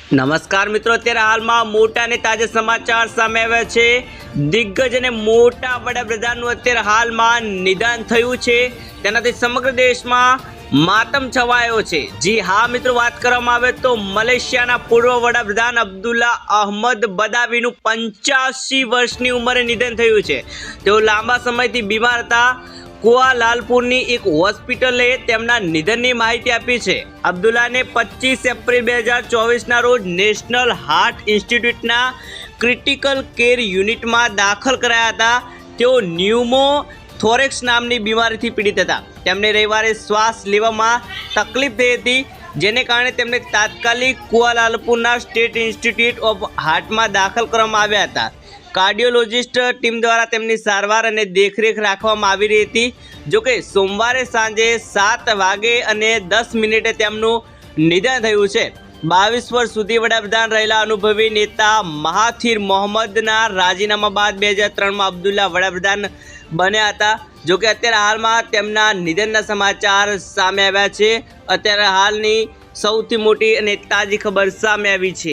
નમસ્કાર મિત્રો, અત્યારે હાલમાં મોટા અને તાજા સમાચાર સામે આવ્યા છે। દિગ્ગજ અને મોટા વડાપ્રધાનનું અત્યારે હાલમાં નિદાન થયું છે, તેનાથી સમગ્ર દેશમાં માતમ છવાયો છે। જી હા મિત્રો, વાત કરવામાં આવે તો મલેશિયાના પૂર્વ વડાપ્રધાન અબ્દુલ્લા અહમદ બદાવીનું 85 વર્ષની ઉંમરે નિધન થયું છે। તેઓ લાંબા સમયથી બીમાર હતા। કુઆલાલંપુરની એક હોસ્પિટલે તેમના નિધનની માહિતી આપી છે। અબ્દુલ્લાને 25 એપ્રિલ 2024ના રોજ નેશનલ હાર્ટ ઇન્સ્ટિટ્યૂટના ક્રિટિકલ કેર યુનિટમાં દાખલ કરાયા હતા। તેઓ ન્યુમોથોરેક્સ નામની બીમારીથી પીડિત હતા। તેમને રવિવારે શ્વાસ લેવામાં તકલીફ થઈ હતી, જેને કારણે તેમને તાત્કાલિક કુઆલાલંપુરના સ્ટેટ ઇન્સ્ટિટ્યૂટ ઓફ હાર્ટમાં દાખલ કરવામાં આવ્યા હતા। કાર્ડિયોલોજિસ્ટ ટીમ દ્વારા તેમની સારવાર અને દેખરેખ રાખવામાં આવી રહી હતી। જોકે સોમવારે સાંજે 7 વાગે અને 10 મિનિટે તેમનું નિધન થયું છે। 22 વર્ષ સુધી વડાપ્રધાન રહેલા અનુભવી નેતા મહાથિર મોહમ્મદના રાજીનામા બાદ 2003માં અબ્દુલ્લા વડાપ્રધાન બન્યા હતા। જોકે અત્યારે હાલમાં તેમના નિધનના સમાચાર સામે આવ્યા છે। અત્યારે હાલની સૌથી મોટી અને તાજી ખબર સામે આવી છે।